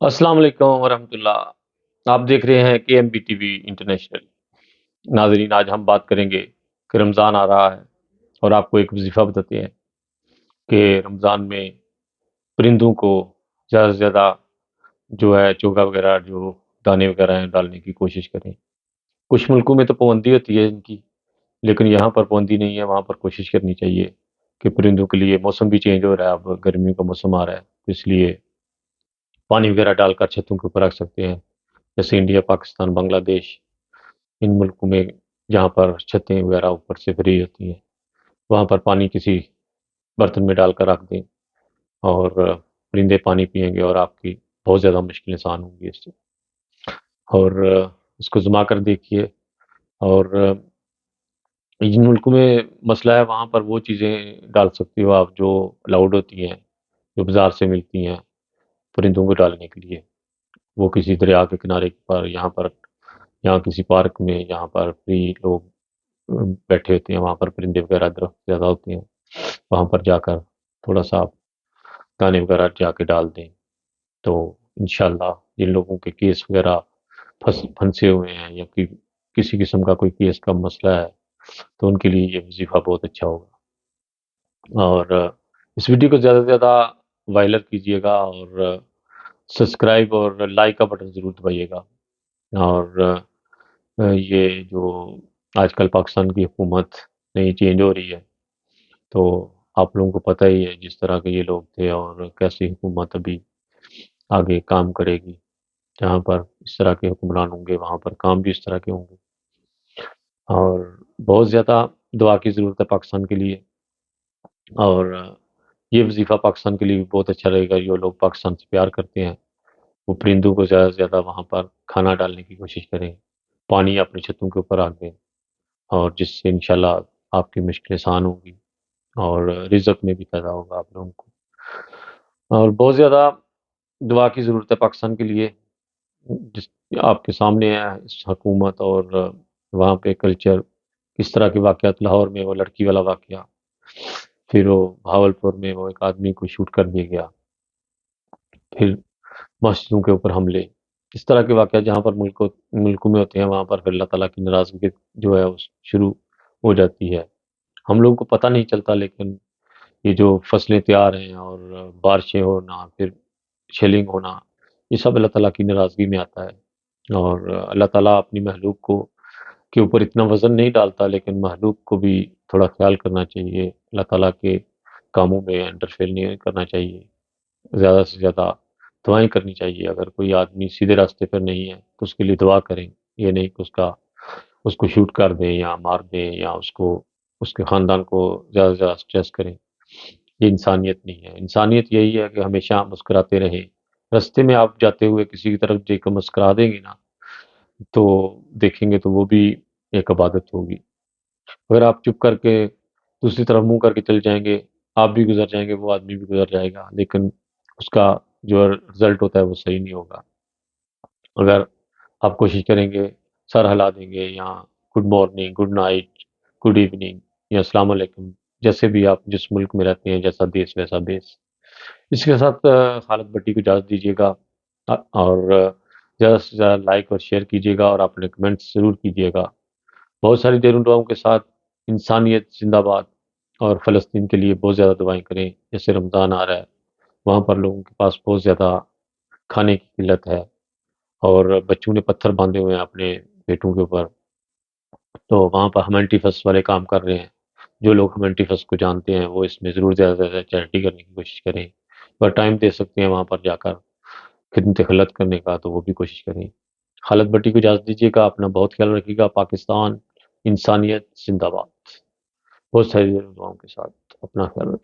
السلام علیکم ورحمۃ اللہ۔ آپ دیکھ رہے ہیں کہ M B T V international. ناظرین، آج ہم بات کریں گے کہ رمضان آ رہا ہے اور آپ کو ایک وظیفہ بتاتے ہیں کہ رمضان میں پرندوں کو زیادہ سے زیادہ جو ہے چوگا وغیرہ جو دانے وغیرہ ہیں ڈالنے کی کوشش کریں۔ کچھ ملکوں میں تو پابندی ہوتی ہے ان کی، لیکن یہاں پر پابندی نہیں ہے، وہاں پر کوشش کرنی چاہیے کہ پرندوں کے لیے موسم بھی چینج ہو رہا ہے، اب گرمی کا موسم آ رہا ہے تو اس لیے پانی وغیرہ ڈال کر چھتوں کے اوپر رکھ سکتے ہیں، جیسے انڈیا، پاکستان، بنگلہ دیش، ان ملکوں میں جہاں پر چھتیں وغیرہ اوپر سے فری ہوتی ہیں وہاں پر پانی کسی برتن میں ڈال کر رکھ دیں اور پرندے پانی پئیں گے اور آپ کی بہت زیادہ مشکلیں آسان ہوں گی اس سے۔ اور اس کو زما کر دیکھیے۔ اور جن ملکوں میں مسئلہ ہے وہاں پر وہ چیزیں ڈال سکتی ہو آپ جو الاؤڈ ہوتی ہیں، جو بازار سے ملتی ہیں پرندوں کو ڈالنے کے لیے۔ وہ کسی دریا کے کنارے پر، یہاں کسی پارک میں، جہاں پر فری لوگ بیٹھے ہوتے ہیں، وہاں پر پرندے وغیرہ درخت زیادہ ہوتے ہیں، وہاں پر جا کر تھوڑا سا آپ دانے وغیرہ جا کے ڈال دیں تو انشاءاللہ جن لوگوں کے کیس وغیرہ پھنسے ہوئے ہیں یا کسی قسم کا کوئی کیس کا مسئلہ ہے تو ان کے لیے یہ وظیفہ بہت اچھا ہوگا۔ اور اس ویڈیو کو زیادہ سے زیادہ وائرل کیجیے گا اور سبسکرائب اور لائک کا بٹن ضرور دبائیے گا۔ اور یہ جو آج کل پاکستان کی حکومت نئی چینج ہو رہی ہے تو آپ لوگوں کو پتہ ہی ہے جس طرح کے یہ لوگ تھے اور کیسی حکومت ابھی آگے کام کرے گی۔ جہاں پر اس طرح کے حکمران ہوں گے وہاں پر کام بھی اس طرح کے ہوں گے، اور بہت زیادہ دعا کی ضرورت ہے پاکستان کے لیے۔ اور یہ وظیفہ پاکستان کے لیے بھی بہت اچھا رہے گا۔ جو لوگ پاکستان سے پیار کرتے ہیں وہ پرندوں کو زیادہ سے زیادہ وہاں پر کھانا ڈالنے کی کوشش کریں، پانی اپنی چھتوں کے اوپر رکھ دیں، اور جس سے انشاءاللہ آپ کی مشکلیں آسان ہوں گی اور رزق میں بھی پیدا ہوگا آپ لوگوں کو۔ اور بہت زیادہ دعا کی ضرورت ہے پاکستان کے لیے، جس آپ کے سامنے ہے اس حکومت اور وہاں پہ کلچر، کس طرح کے واقعات، لاہور میں وہ لڑکی والا واقعہ، پھر وہ بھاولپور میں وہ ایک آدمی کو شوٹ کر دیا گیا، پھر مسجدوں کے اوپر حملے، اس طرح کے واقعات جہاں پر ملکوں میں ہوتے ہیں وہاں پر پھر اللہ تعالیٰ کی ناراضگی جو ہے وہ شروع ہو جاتی ہے۔ ہم لوگوں کو پتہ نہیں چلتا، لیکن یہ جو فصلیں تیار ہیں اور بارشیں ہونا، پھر شیلنگ ہونا، یہ سب اللہ تعالیٰ کی ناراضگی میں آتا ہے۔ اور اللہ تعالیٰ اپنی مخلوق کے اوپر اتنا وزن نہیں ڈالتا، لیکن مخلوق کو بھی تھوڑا خیال کرنا چاہیے، اللہ تعالیٰ کے کاموں میں انٹرفیئر نہیں کرنا چاہیے، زیادہ سے زیادہ دعائیں کرنی چاہیے۔ اگر کوئی آدمی سیدھے راستے پر نہیں ہے تو اس کے لیے دعا کریں، یہ نہیں کہ اس کو شوٹ کر دیں یا مار دیں یا اس کے خاندان کو زیادہ سے زیادہ سٹریس کریں۔ یہ انسانیت نہیں ہے۔ انسانیت یہی ہے کہ ہمیشہ مسکراتے رہیں۔ راستے میں آپ جاتے ہوئے کسی کی طرف دیکھ کر مسکرا دیں گے نا تو دیکھیں گے تو وہ بھی ایک عبادت ہوگی۔ اگر آپ چپ کر کے دوسری طرف منہ کر کے چل جائیں گے، آپ بھی گزر جائیں گے، وہ آدمی بھی گزر جائے گا، لیکن اس کا جو رزلٹ ہوتا ہے وہ صحیح نہیں ہوگا۔ اگر آپ کوشش کریں گے، سر ہلا دیں گے یا good morning, good night, good evening یا السلام علیکم، جیسے بھی آپ جس ملک میں رہتے ہیں، جیسا دیس ویسا بیس۔ اس کے ساتھ خالد بٹی کو اجازت دیجیے گا، اور زیادہ سے زیادہ لائک اور شیئر کیجیے گا اور اپنے کمنٹس ضرور کیجیے گا۔ بہت ساری دیروں دعاؤں کے ساتھ انسانیت زندہ باد، اور فلسطین کے لیے بہت زیادہ دعائیں کریں۔ جیسے رمضان آ رہا ہے، وہاں پر لوگوں کے پاس بہت زیادہ کھانے کی قلت ہے اور بچوں نے پتھر باندھے ہوئے ہیں اپنے پیٹوں کے اوپر، تو وہاں پر ہیومینٹی فرسٹ والے کام کر رہے ہیں۔ جو لوگ ہیومینٹی فرسٹ کو جانتے ہیں وہ اس میں ضرور زیادہ سے زیادہ چیریٹی کرنے کی کوشش کریں، اگر ٹائم دے سکتے ہیں وہاں پر جا کر خدمت خلت کرنے کا تو وہ بھی کوشش کریں۔ خالد بٹی کو اجازت دیجیے گا، اپنا بہت خیال رکھیے گا۔ پاکستان، انسانیت زندہ باد۔ بہت ساری دعاؤں کے ساتھ اپنا خیال رکھیں۔